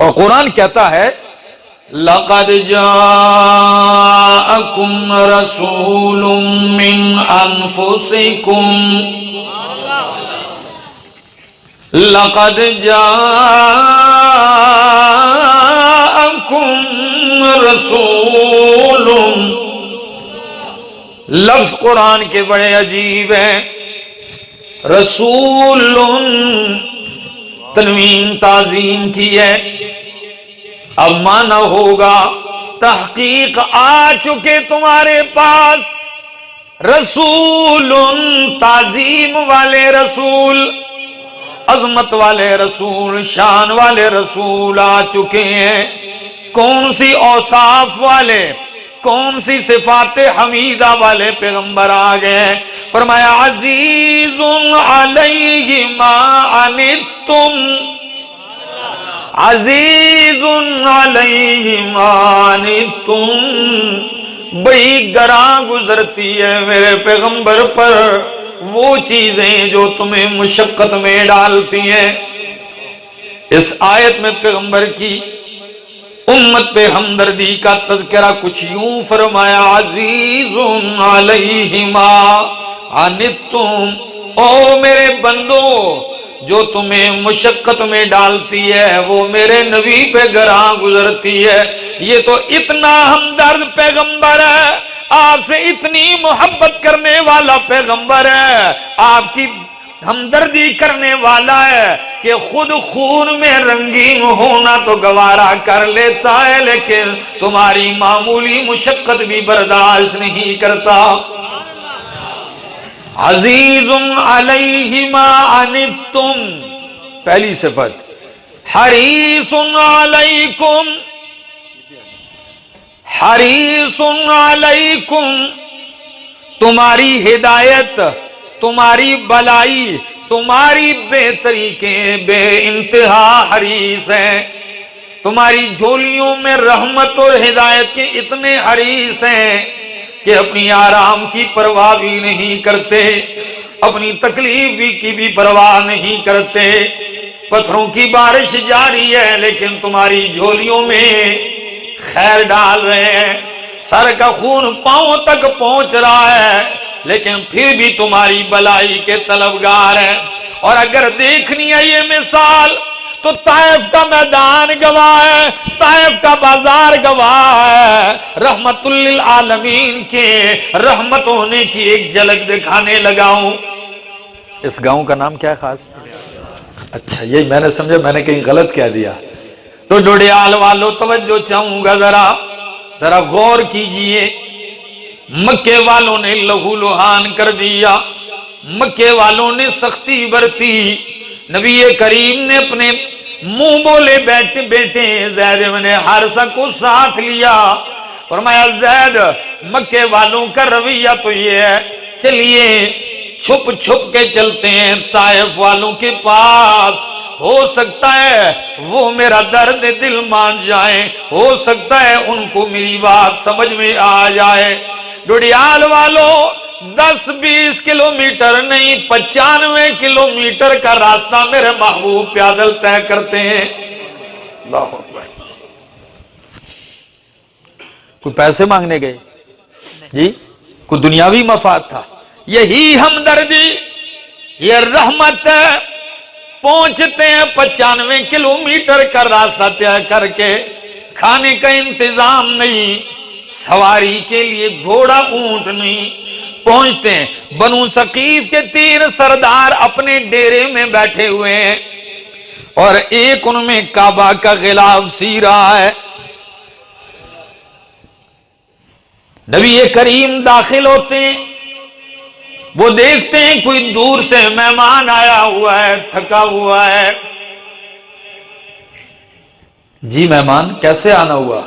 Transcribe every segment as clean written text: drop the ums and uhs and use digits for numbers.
और कुरान कहता है लक़द जाअकुम रसूलुम मिन अनफुसिकुम, लक़द जाअकुम रसूलुम। लफ्ज कुरान के बड़े अजीब हैं। रसूलुन तनवीन ताजीम की है, अब माना होगा तहकीक आ चुके तुम्हारे पास। रसूलुन ताजीम वाले रसूल, अजमत वाले रसूल, शान वाले रसूल आ चुके हैं। कौन सी औसाफ वाले, कौन सी सिफाते हमीदा वाले पैगंबर आ गए। फरमाया अजीजुन अलैहि मा अनित्तुम, अजीजुन अलैहि मा अनित्तुम। बड़ी गरा गुजरती है मेरे पैगंबर पर वो चीजें जो तुम्हें मुशक्कत में डालती हैं। इस आयत में पैगंबर की उम्मत पे हमदर्दी का तज़किरा कुछ यूं फरमाया अजीजुन अलैहि मा अनित्तुम, ओ मेरे बंदो जो तुम्हें मुशक्कत में डालती है वो मेरे नबी पे गरा गुजरती है। ये तो इतना हमदर्द पैगंबर है, आपसे इतनी मोहब्बत करने वाला पैगंबर है, आपकी हमदर्दी करने वाला है कि खुद खून में रंगीन होना तो गवारा कर लेता है, लेकिन तुम्हारी मामूली मुशक्कत भी बर्दाश्त नहीं करता। अजीजुन अलैहि मा अनित्तुम पहली सिफत, हरीसुन अलैकुम, हरीसुन अलैकुम तुम्हारी हिदायत, तुम्हारी भलाई, तुम्हारी बेहतरी के बे इंतहा हरीस हैं। तुम्हारी झोलियों में रहमत और हिदायत के इतने हरीस हैं कि अपनी आराम की परवाह भी नहीं करते, अपनी तकलीफ की भी परवाह नहीं करते। पत्थरों की बारिश जारी है लेकिन तुम्हारी झोलियों में खैर डाल रहे हैं। सर का खून पांव तक पहुंच रहा है लेकिन फिर भी तुम्हारी भलाई के तलबगार हैं। और अगर देखनी है ये मिसाल तो ताइफ का मैदान गवाह है, ताइफ का बाजार गवाह है। रहमतुल लिल आलमीन के रहमत होने की एक झलक दिखाने लगाऊं। इस गांव का नाम क्या है खास? अच्छा यही मैंने समझा, मैंने कहीं गलत कह दिया। तो डोडियाल वालों तवज्जो चाहूंगा, जरा जरा गौर कीजिए। मक्के वालों ने लहू लुहान कर दिया, मक्के वालों ने सख्ती बरती। नबी करीम ने अपने मुंह बोले बेटे ज़ैद इब्न हारिसा को साथ लिया। फरमाया ज़ैद मक्के वालों का रवैया तो ये है, चलिए छुप छुप के चलते हैं ताइफ वालों के पास, हो सकता है वो मेरा दर्द दिल मान जाए, हो सकता है उनको मेरी बात समझ में आ जाए। डोडियाल वालों 10-20 किलोमीटर नहीं 95 किलोमीटर का रास्ता मेरे महबूब पैदल तय करते हैं। कोई पैसे मांगने गए जी, कोई दुनियावी मफाद था? यही हमदर्दी, ये रहमत है। पहुंचते हैं 95 किलोमीटर का रास्ता तय करके, खाने का इंतजाम नहीं, सवारी के लिए घोड़ा ऊंट नहीं। पहुंचते हैं, बनु सकीफ के 3 सरदार अपने डेरे में बैठे हुए हैं और एक उनमें काबा का गिलाफ सी रहा है। नबी करीम दाखिल होते हैं, वो देखते हैं कोई दूर से मेहमान आया हुआ है, थका हुआ है। जी मेहमान कैसे आना हुआ?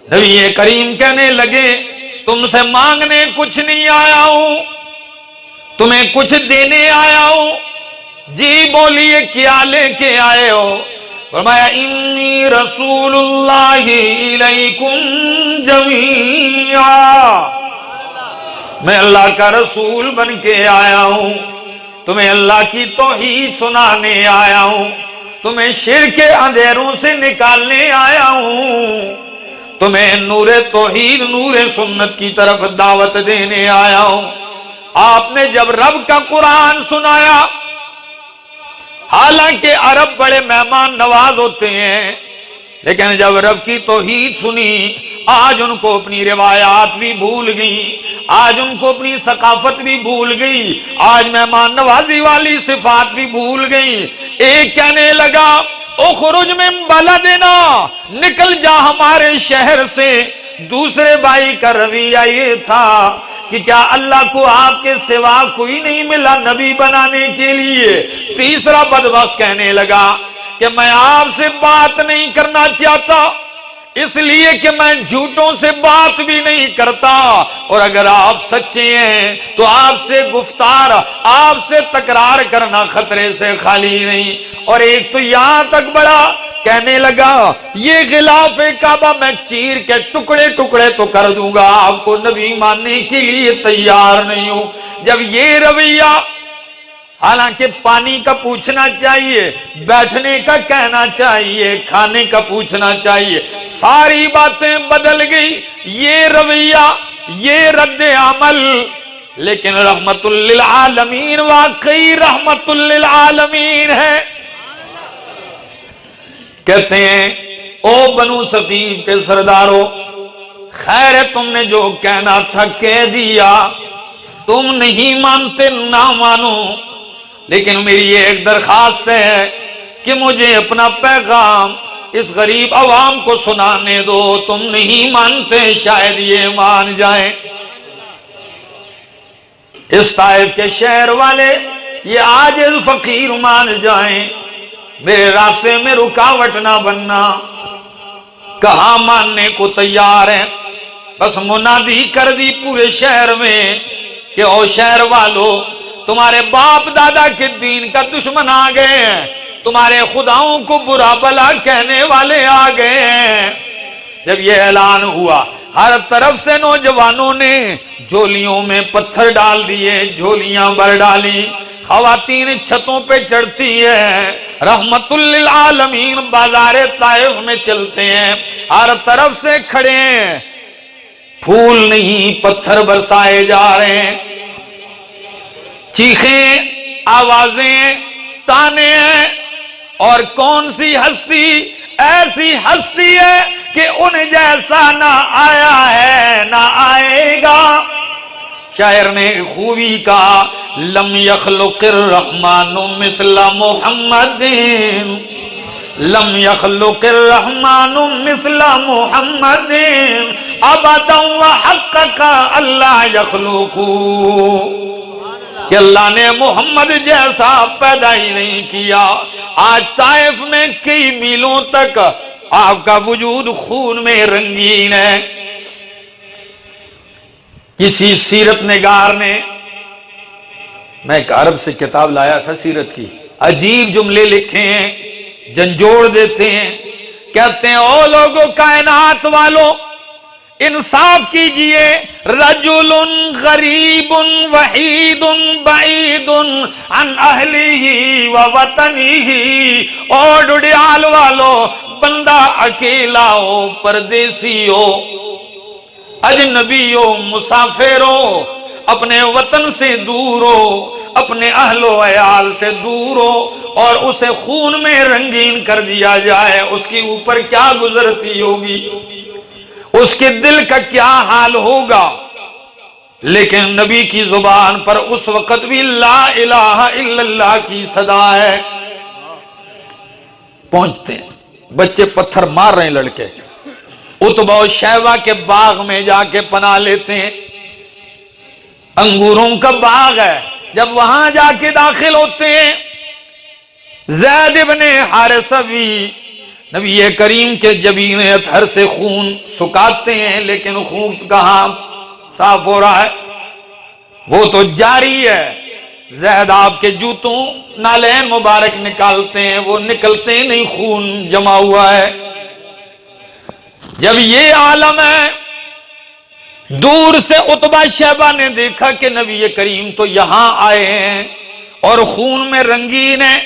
नबी करीम कहने लगे तुमसे मांगने कुछ नहीं आया हूं, तुम्हें कुछ देने आया हूं। जी बोलिए क्या लेके आए हो? फरमाया इन्नी रसूलुल्लाहि इलैकुम जमीआ, मैं अल्लाह का रसूल बन के आया हूं, तुम्हें अल्लाह की तौहीद सुनाने आया हूं। तुम्हें शिर्क के अंधेरों से निकालने आया हूं, तुम्हें नूरे तौहीद नूरे सुन्नत की तरफ दावत देने आया हूं। आपने जब रब का कुरान सुनाया, हालांकि अरब बड़े मेहमान नवाज होते हैं, लेकिन जब रब की तौहीद सुनी, आज उनको अपनी रिवायात भी भूल गई, आज उनको अपनी सकाफत भी भूल गई, आज मेहमान नवाजी वाली सिफात भी भूल गई। एक कहने लगा, उखरुज में बला देना, निकल जा हमारे शहर से। दूसरे भाई का रवैया ये था कि क्या अल्लाह को आपके सिवा कोई नहीं मिला नबी बनाने के लिए। तीसरा बदबख्त कहने लगा कि मैं आपसे बात नहीं करना चाहता, इसलिए कि मैं झूठों से बात भी नहीं करता, और अगर आप सच्चे हैं तो आपसे गुफ्तार, आपसे तकरार करना खतरे से खाली नहीं। और एक तो यहां तक बड़ा, कहने लगा ये गिलाफे काबा मैं चीर के टुकड़े टुकड़े तो कर दूंगा, आपको नबी मानने के लिए तैयार नहीं हूं। जब ये रवैया, हालांकि पानी का पूछना चाहिए, बैठने का कहना चाहिए, खाने का पूछना चाहिए, सारी बातें बदल गई, ये रवैया, ये रद्द अमल। लेकिन रहमतुल लिल आलमीन वाकई रहमतुल लिल आलमीन है। कहते हैं, ओ बनु सकीफ के सरदारों, खैर है तुमने जो कहना था कह दिया, तुम नहीं मानते ना मानो, लेकिन मेरी एक दरखास्त है कि मुझे अपना पैगाम इस गरीब अवाम को सुनाने दो। तुम नहीं मानते, शायद ये मान जाएं। इस ताइफ के शहर वाले ये आजिज़ फकीर मान जाएं, मेरे रास्ते में रुकावट ना बनना। कहा मानने को तैयार है, बस मुनादी कर दी पूरे शहर में कि ओ शहर वालों, तुम्हारे बाप दादा के दीन का दुश्मन आ गए हैं, तुम्हारे खुदाओं को बुरा भला कहने वाले आ गए हैं। जब यह ऐलान हुआ, हर तरफ से नौजवानों ने झोलियों में पत्थर डाल दिए, झोलियां भर डाली। खवातीन छतों पे चढ़ती है, रहमतुल लिल आलमीन बाजारे ताइफ में चलते हैं, हर तरफ से खड़े हैं, फूल नहीं पत्थर बरसाए जा रहे हैं, चीखें, आवाजें, ताने हैं। और कौन सी हस्ती, ऐसी हस्ती है कि उन जैसा ना आया है ना आएगा। शायर ने खूबी कहा, लम यखलुकिर रहमानु मिस्ला मुहम्मदिन, लम यखलुकिर रहमानु मिस्ला मुहम्मदिन, अबदन व हक़्क़ा अल्लाह यखलुकू। कि अल्लाह ने मोहम्मद जैसा पैदा ही नहीं किया। आज ताइफ में कई मीलों तक आपका वजूद खून में रंगीन है। किसी सीरत निगार ने, मैं एक अरब से किताब लाया था सीरत की, अजीब जुमले लिखे हैं, झंझोड़ देते हैं। कहते हैं, ओ लोगों कायनात वालों, इंसाफ कीजिए, रजुलुन गरीबुन वहीदुन बईदुन अन अहलिही व वतनिही। और डुडियाल वालों, बंदा अकेला हो, परदेसी हो, अजनबी हो, मुसाफिर हो, अपने वतन से दूर हो, अपने अहलो अयाल से दूर हो, और उसे खून में रंगीन कर दिया जाए, उसके ऊपर क्या गुजरती होगी, उसके दिल का क्या हाल होगा। लेकिन नबी की जुबान पर उस वक्त भी ला इलाहा इल्लल्लाह की सदा है। पहुंचते हैं, बच्चे पत्थर मार रहे हैं, लड़के उतबा और शैबा के बाग में जाके पना लेते हैं, अंगूरों का बाग है। जब वहां जाके दाखिल होते हैं, ज़ैद इब्ने हारिसा भी नबी करीम के जबीन अतहर से खून सुखाते हैं, लेकिन खून कहां साफ हो रहा है, वो तो जारी है। ज़ैद आपके जूतों नालैन मुबारक निकालते हैं, वो निकलते नहीं, खून जमा हुआ है। जब ये आलम है, दूर से उतबा शैबा ने देखा कि नबी करीम तो यहां आए हैं और खून में रंगीन है,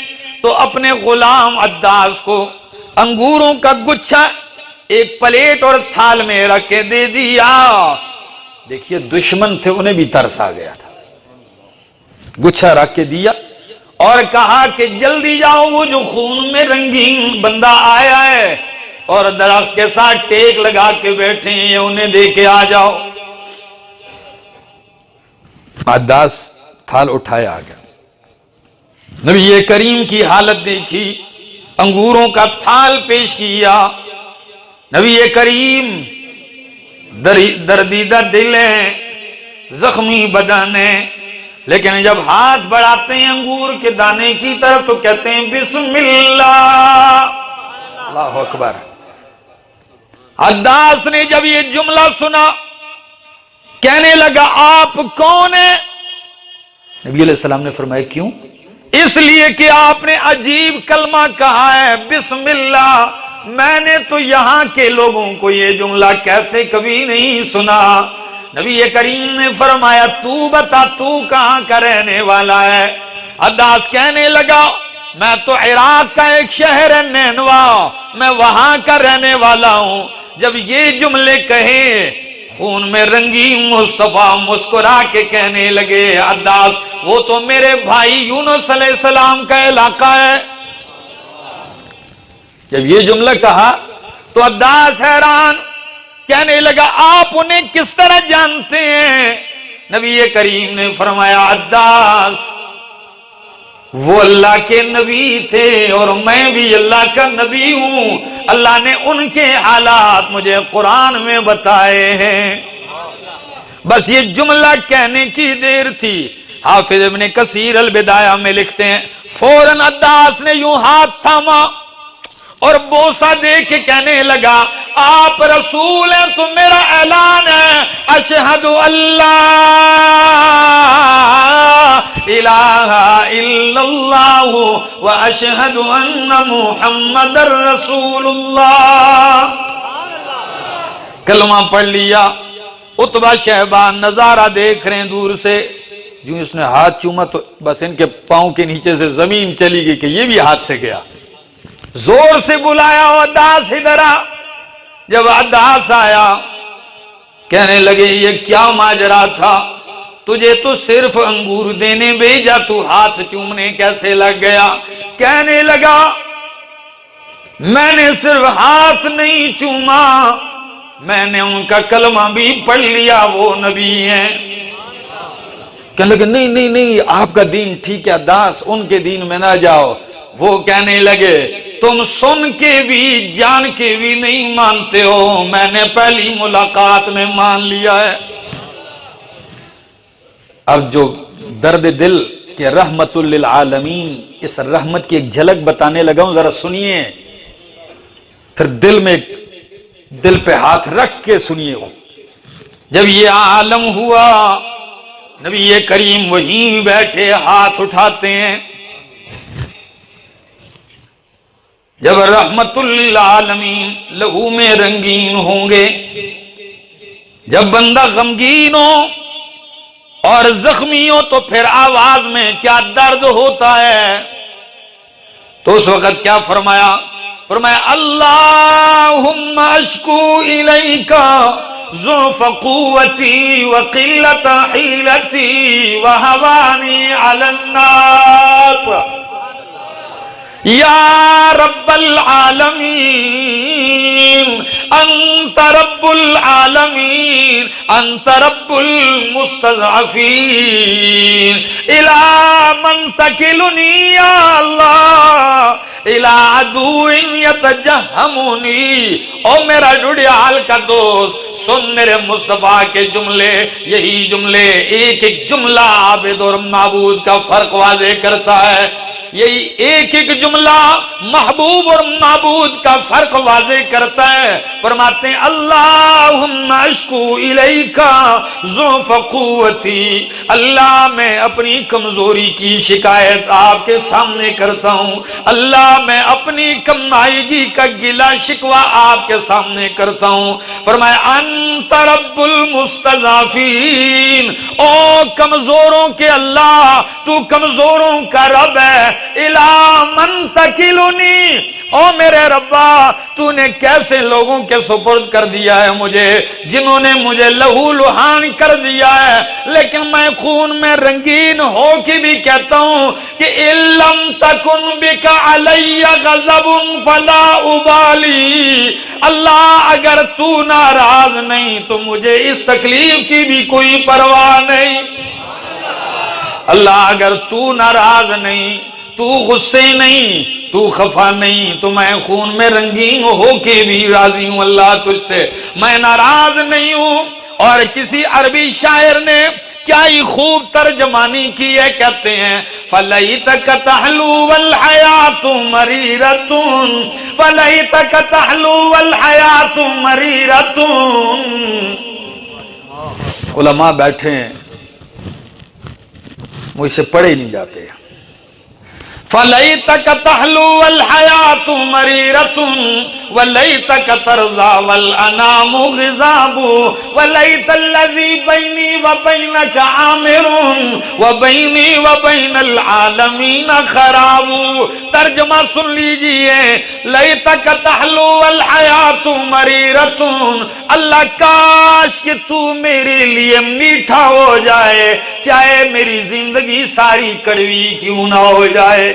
तो अपने गुलाम अद्दास को अंगूरों का गुच्छा एक प्लेट और थाल में रख के दे दिया। देखिए दुश्मन थे, उन्हें भी तरस आ गया था। गुच्छा रख के दिया और कहा कि जल्दी जाओ, वो जो खून में रंगीन बंदा आया है और दरख्त के साथ टेक लगा के बैठे हैं, उन्हें लेके आ जाओ। अद्दास थाल उठाया आ गया। नबी करीम की हालत देखी, अंगूरों का थाल पेश किया। नबी करीम दर्दीदा दिल है, जख्मी बदन है, लेकिन जब हाथ बढ़ाते हैं अंगूर के दाने की तरफ तो कहते हैं बिस्मिल्लाह, अल्लाह अकबर। अद्दास ने जब ये जुमला सुना, कहने लगा आप कौन है? नबी अलैहि सलाम ने फरमाया क्यों? इसलिए कि आपने अजीब कलमा कहा है बिस्मिल्लाह। मैंने तो यहां के लोगों को ये जुमला कहते कभी नहीं सुना। नबी करीम ने फरमाया तू बता, तू कहां का रहने वाला है? अद्दास कहने लगा मैं तो इराक का एक शहर है नैनवा, मैं वहां का रहने वाला हूं। जब ये जुमले कहे, खून में रंगीन मुस्तफा मुस्कुरा के कहने लगे अद्दास वो तो मेरे भाई यूनुस अलैहिस्सलाम का इलाका है। जब ये जुमला कहा तो अद्दास हैरान, कहने लगा आप उन्हें किस तरह जानते हैं? नबी करीम ने फरमाया अद्दास वो अल्लाह के नबी थे और मैं भी अल्लाह का नबी हूं। अल्लाह ने उनके हालात मुझे कुरान में बताए हैं। बस ये जुमला कहने की देर थी। हाफिज इब्न कसीर अल बिदाया में लिखते हैं फौरन अद्दास ने यूं हाथ थामा और बोसा दे के कहने लगा आप रसूल हैं तो मेरा ऐलान है अशहदु अल्लाह इलाहा इल्लल्लाह व अशहदु अन्ना मुहम्मदर रसूलुल्लाह। कलमा पढ़ लिया। उतबा शहबान नजारा देख रहे हैं दूर से, जो इसने हाथ चूमा तो बस इनके पांव के नीचे से जमीन चली गई कि ये भी हाथ से गया। जोर से बुलाया अद्दास इधर आ। जब अद्दास आया कहने लगे ये क्या माजरा था? तुझे तो सिर्फ अंगूर देने भेजा, तू हाथ चूमने कैसे लग गया? कहने लगा मैंने सिर्फ हाथ नहीं चूमा, मैंने उनका कलमा भी पढ़ लिया, वो नबी हैं। कहने लगे नहीं नहीं नहीं आपका दीन ठीक है अद्दास, उनके दीन में ना जाओ। वो कहने लगे तुम सुन के भी जान के भी नहीं मानते हो, मैंने पहली मुलाकात में मान लिया है। अब जो दर्द दिल के रहमतुल लिल आलमीन, इस रहमत की एक झलक बताने लगा हूं, जरा सुनिए, फिर दिल पे हाथ रख के सुनिए। जब ये आलम हुआ नबी करीम वहीं बैठे हाथ उठाते हैं। जब रहमतुल लिल आलमीन लहू में रंगीन होंगे, जब बंदा गमगीन हो और जख्मी हो तो फिर आवाज में क्या दर्द होता है। तो उस वक्त क्या फरमाया? फरमाया अल्लाहुम्मा अश्कू इलैका ज़ुफ़ क़ुव्वती व क़िल्लत हीलती व हवानी अलन नास या रब्बल आलमीन अंत रब्बुल आलमीन अंत रब्बुल मुस्तज़अफ़ीन इला मन तकिलुनी या अल्लाह इला अदुइन यतजहमुनी। ओ मेरा जुड़ियाल का दोस्त सुन मेरे मुस्तफा के जुमले, यही जुमले एक एक जुमला आबिद और माबूद का फर्क वाज़े करता है। यही एक एक जुमला महबूब और माबूद का फर्क वाज़े करता है। फरमाते हैं अल्लाहुम्मा अश्कू इलैका ज़ुफ़ क़ुव्वती, अल्लाह मैं अपनी कमजोरी की शिकायत आपके सामने करता हूँ। अल्लाह मैं अपनी कमआईगी का गिला शिकवा आपके सामने करता हूँ। फरमाया अंत रब्बुल मुस्तज़अफ़ीन, ओ कमजोरों के अल्लाह तू कमजोरों का रब है। इला मन तकिलुनी, ओ मेरे रब्बा तूने कैसे लोगों के सुपुर्द कर दिया है मुझे, जिन्होंने मुझे लहू लुहान कर दिया है। लेकिन मैं खून में रंगीन हो के भी कहता हूं कि इल्लम तकुन बिका अलैया गज़बुन फला उबाली, अल्लाह अगर तू नाराज नहीं तो मुझे इस तकलीफ की भी कोई परवाह नहीं। अल्लाह अगर तू नाराज नहीं, तू गुस्से नहीं, तू खफा नहीं, तो मैं खून में रंगीन होके भी राजी हूं अल्लाह तुझसे, मैं नाराज नहीं हूं। और किसी अरबी शायर ने क्या ही खूब तर्जमानी की है, कहते हैं फलैतक तहलू वल हयातु मरीरतुन, फलैतक तहलू वल हयातु मरीरतुन। उलमा बैठे हैं, मुझसे पढ़े नहीं जाते। फलैतक तहलू वल हयातु मरीरतुन वलैतक तरज़ा वल अनामु ग़िज़ाबु वलैतल्लज़ी बैनी व बैनक आमिरुन व बैनी व बैनल आलमीन खराबु। तर्जुमा सुन लीजिए, लैतक तहलू वल हयातु मरीरतुन, अल्लाह काश कि तू मेरे लिए मीठा हो जाए, चाहे मेरी जिंदगी सारी कड़वी क्यों ना हो जाए,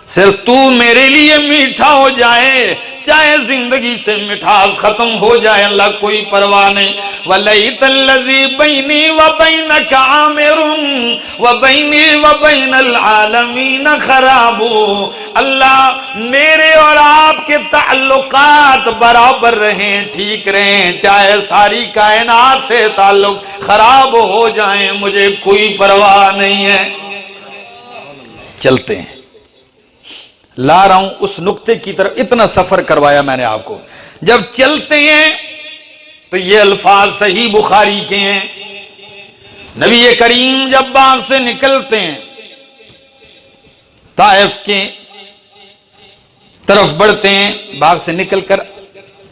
सिर्फ तू मेरे लिए मीठा हो जाए, चाहे जिंदगी से मिठास खत्म हो जाए, अल्लाह कोई परवाह नहीं। वलैतल्लज़ी बैनी व बैनक आमिरुन व बैनी व बैनल आलमीन खराबु, अल्लाह मेरे और आपके ताल्लुकात बराबर रहें, ठीक रहें, चाहे सारी कायनात से ताल्लुक खराब हो जाए, मुझे कोई परवाह नहीं है। चलते हैं, ला रहा हूं उस नुक्ते की तरफ, इतना सफर करवाया मैंने आपको। जब चलते हैं तो ये अल्फाज सही बुखारी के हैं, नबी करीम जब बाग से निकलते हैं, ताइफ के तरफ बढ़ते हैं, बाग से निकलकर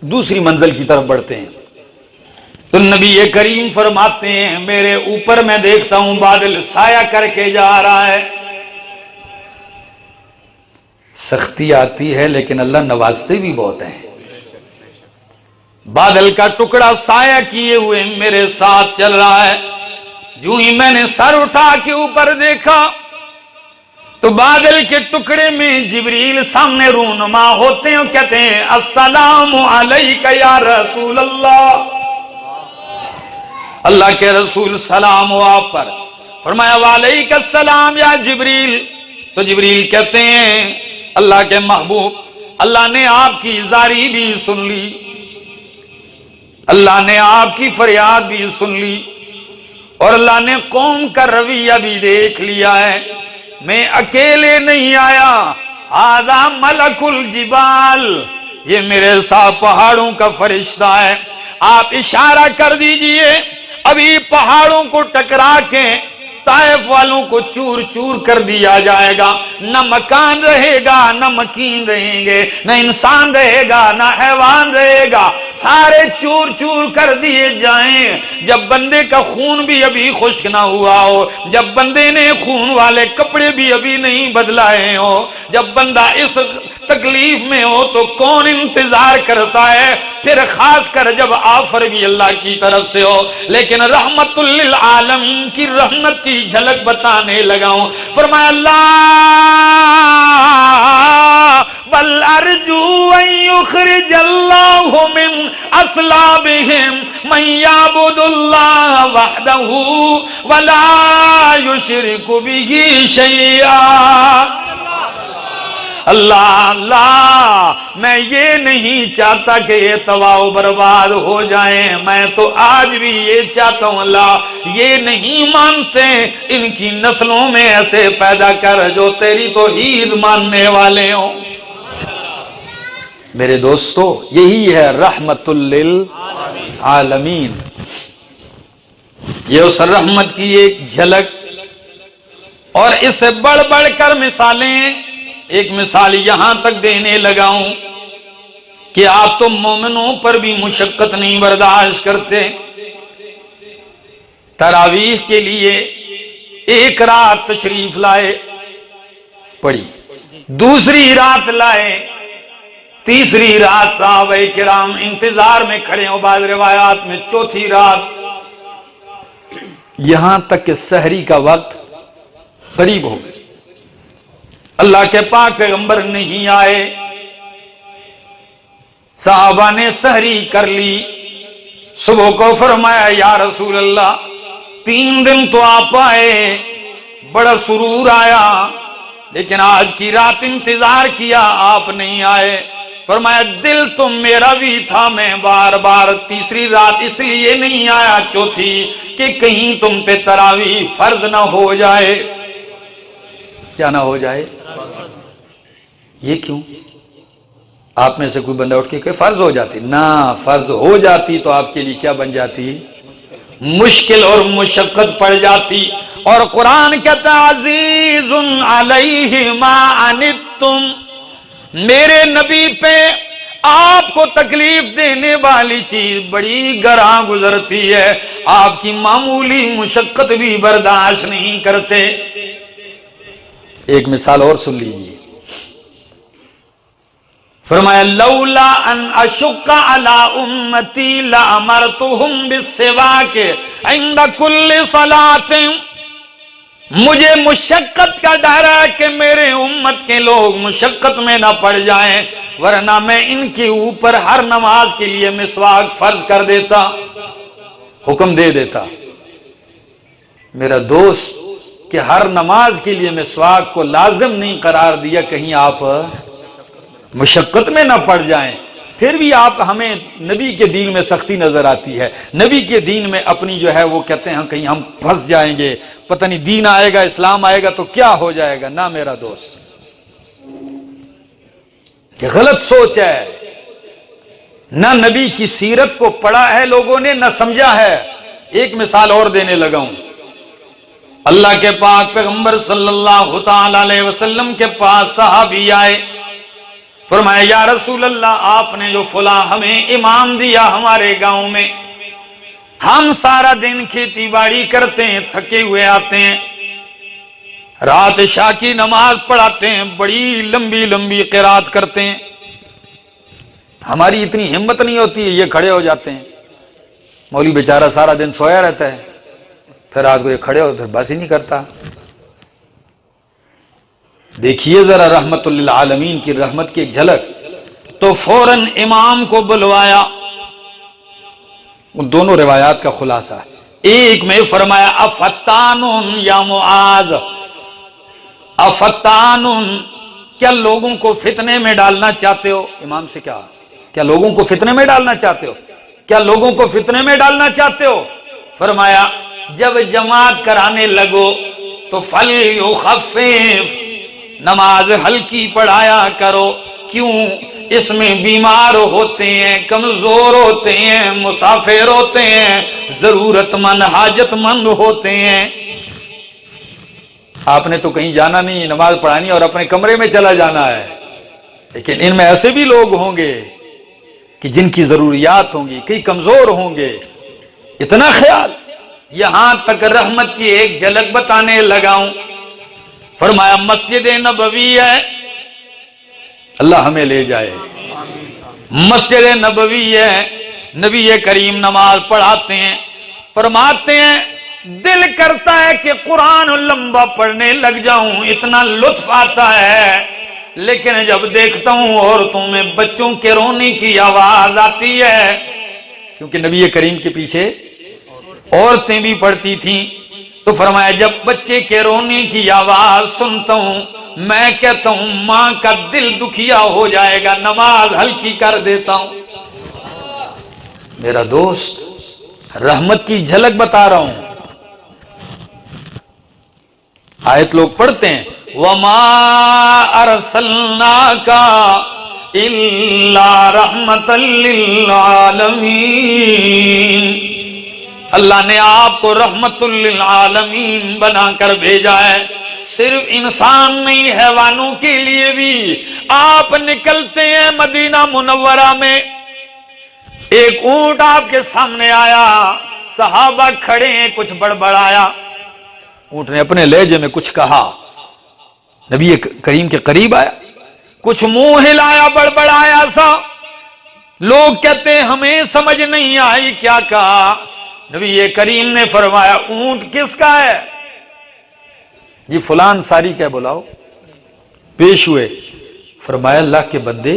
दूसरी मंजिल की तरफ बढ़ते हैं, तो नबी करीम फरमाते हैं मेरे ऊपर मैं देखता हूं बादल साया करके जा रहा है। सख्ती आती है लेकिन अल्लाह नवाजते भी बहुत हैं। बादल का टुकड़ा साया किए हुए मेरे साथ चल रहा है। जो ही मैंने सर उठा के ऊपर देखा तो बादल के टुकड़े में जिब्रील सामने रूनुमा होते हैं, कहते हैं अस्सलामु अलैका या रसूल अल्लाह, अल्लाह के रसूल सलाम हो आप पर। फरमाया वालैका सलाम या जिब्रील, तो जिब्रील कहते हैं अल्लाह के महबूब, अल्लाह ने आपकी जारी भी सुन ली, अल्लाह ने आपकी फरियाद भी सुन ली, और अल्लाह ने कौम का रवैया भी देख लिया है। मैं अकेले नहीं आया, आजा मलकुल जिबाल, ये मेरे साथ पहाड़ों का फरिश्ता है। आप इशारा कर दीजिए, अभी पहाड़ों को टकरा के ताइफ वालों को चूर चूर कर दिया जाएगा। न मकान रहेगा, न मकीन रहेंगे, न इंसान रहेगा, न हैवान रहेगा, सारे चूर चूर कर दिए जाएं। जब बंदे का खून भी अभी खुश्क ना हुआ हो, जब बंदे ने खून वाले कपड़े भी अभी नहीं बदलाए हो, जब बंदा इस तकलीफ में हो तो कौन इंतजार करता है, फिर खास कर जब आफर भी अल्लाह की तरफ से हो। लेकिन रहमतुल लिल आलमीन की रहमत की झलक बताने लगा हूं। फरमाया अल्लाह बल अर्जू अन युखरिजल्लाहु मिन अस्लाबिहिम मन याबुदुल्लाह वहदहू वला युशरिकु बिही शैआ। अल्लाह अल्लाह, मैं ये नहीं चाहता कि ये तबाह बर्बाद हो जाए, मैं तो आज भी ये चाहता हूं अल्लाह ये नहीं मानते, इनकी नस्लों में ऐसे पैदा कर जो तेरी तौहीद मानने वाले हों। मेरे दोस्तों, यही है रहमतुल लिल आलमीन। ये उस रहमत की एक झलक, और इससे बढ़ बढ़कर मिसालें, एक मिसाल यहां तक देने लगा हूं कि आप तो मोमिनों पर भी मुशक्कत नहीं बर्दाश्त करते। तरावीह के लिए एक रात तशरीफ लाए, पड़ी, दूसरी रात लाए, तीसरी रात साहबे किराम इंतजार में खड़े हो, बाद रिवायात में चौथी रात, यहां तक कि सहरी का वक्त करीब हो गया। अल्लाह के पाक पैगंबर नहीं आए, साहबा ने सहरी कर ली। सुबह को फरमाया या रसूल अल्लाह, 3 दिन तो आप आए, बड़ा सुरूर आया, लेकिन आज की रात इंतजार किया, आप नहीं आए। फरमाया दिल तो मेरा भी था, मैं बार बार तीसरी रात इसलिए नहीं आया, चौथी, कि कहीं तुम पे तरावी फर्ज ना हो जाए। क्या ना हो जाए? ये क्यों? आप में से कोई बंदा उठ के कहे फर्ज हो जाती ना, फर्ज हो जाती तो आपके लिए क्या बन जाती? मुश्किल और मुशक्कत पड़ जाती। और कुरान कहता है अजीजुन अलैहि मा अनित्तुम, मेरे नबी पे आपको तकलीफ देने वाली चीज बड़ी गरा गुजरती है, आपकी मामूली मुशक्कत भी बर्दाश्त नहीं करते। एक मिसाल और सुन लीजिए, फरमाया लौला अन अशुक्का अला उम्मती ला अमरतुहुम बिस्सिवाक इंद कुल्ली सलातिन, मुझे मुशक्कत का डर है कि मेरे उम्मत के लोग मुशक्कत में ना पड़ जाएं, वरना मैं इनके ऊपर हर नमाज के लिए मिसवाक फर्ज कर देता, हुक्म दे देता। मेरा दोस्त कि हर नमाज के लिए मिसवाक को लाजिम नहीं करार दिया, कहीं आप मुशक्कत में ना पड़ जाएं। फिर भी आप, हमें नबी के दीन में सख्ती नजर आती है, नबी के दीन में अपनी जो है वो कहते हैं कहीं हम फंस जाएंगे, पता नहीं दीन आएगा, इस्लाम आएगा तो क्या हो जाएगा। ना मेरा दोस्त, कि गलत सोच है, ना नबी की सीरत को पढ़ा है लोगों ने, ना समझा है। एक मिसाल और देने लगा हूं, अल्लाह के पाक पैगंबर सल्लल्लाहु ताला अलैहि वसल्लम के पास सहाबी आए, फरमाया या रसूल अल्लाह, आपने जो फुला हमें इमाम दिया हमारे गांव में, हम सारा दिन खेती बाड़ी करते हैं, थके हुए आते हैं, रात शाह की नमाज पढ़ाते हैं, बड़ी लंबी लंबी क़िरात करते हैं, हमारी इतनी हिम्मत नहीं होती है, ये खड़े हो जाते हैं। मौलवी बेचारा सारा दिन सोया रहता है, फिर रात को ये खड़े हो, फिर बस ही नहीं करता। देखिए जरा रहमतुल लिल आलमीन की रहमत की एक झलक। तो फौरन इमाम को बुलवाया, उन दोनों रिवायात का खुलासा है। एक में फरमाया अफत्तानुन या मुआज, अफत्तानुन, क्या लोगों को फितने में डालना चाहते हो? इमाम से क्या लोगों को फितने में डालना चाहते हो? क्या लोगों को फितने में डालना चाहते हो? फरमाया जब जमात कराने लगो तो फल युखफ्फिफ, नमाज हल्की पढ़ाया करो। क्यों? इसमें बीमार होते हैं, कमजोर होते हैं, मुसाफिर होते हैं, जरूरतमंद हाजतमंद होते हैं। आपने तो कहीं जाना नहीं, नमाज पढ़ानी और अपने कमरे में चला जाना है, लेकिन इनमें ऐसे भी लोग होंगे कि जिनकी जरूरियात होंगी, कई कमजोर होंगे। इतना ख्याल, यहां तक रहमत की एक झलक बताने लगाऊं। फरमाया मस्जिद नबवी है, अल्लाह हमें ले जाए, मस्जिद नबवी है, नबी करीम नमाज पढ़ाते हैं, फरमाते हैं दिल करता है कि कुरान लंबा पढ़ने लग जाऊं, इतना लुत्फ आता है, लेकिन जब देखता हूं औरतों में बच्चों के रोने की आवाज आती है, क्योंकि नबी करीम के पीछे औरतें भी पढ़ती थीं। तो फरमाया जब बच्चे के रोने की आवाज सुनता हूं, मैं कहता हूं मां का दिल दुखिया हो जाएगा, नमाज हल्की कर देता हूं। मेरा दोस्त, रहमत की झलक बता रहा हूं। आयत लोग पढ़ते हैं वमा अरसलनाका इल्ला रहमतल लिल आलमीन, अल्लाह ने आपको रहमतुल लिल आलमीन बनाकर भेजा है। सिर्फ इंसान नहीं, हैवानों के लिए भी। आप निकलते हैं मदीना मुनव्वरा में, एक ऊंट आपके सामने आया, सहाबा खड़े हैं, कुछ बड़बड़ाया, ऊंट ने अपने लहजे में कुछ कहा, नबी करीम के करीब आया, कुछ मुंह हिलाया, बड़बड़ाया सा। लोग कहते हैं हमें समझ नहीं आई क्या कहा। नबी करीम ने फरमाया ऊंट किसका है? जी फुलान सारी क्या बुलाओ। पेश हुए, फरमाया अल्लाह के बंदे,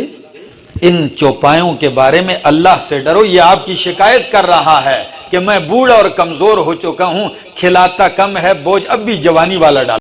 इन चौपायों के बारे में अल्लाह से डरो, ये आपकी शिकायत कर रहा है कि मैं बूढ़ा और कमजोर हो चुका हूं, खिलाता कम है, बोझ अब भी जवानी वाला डाल।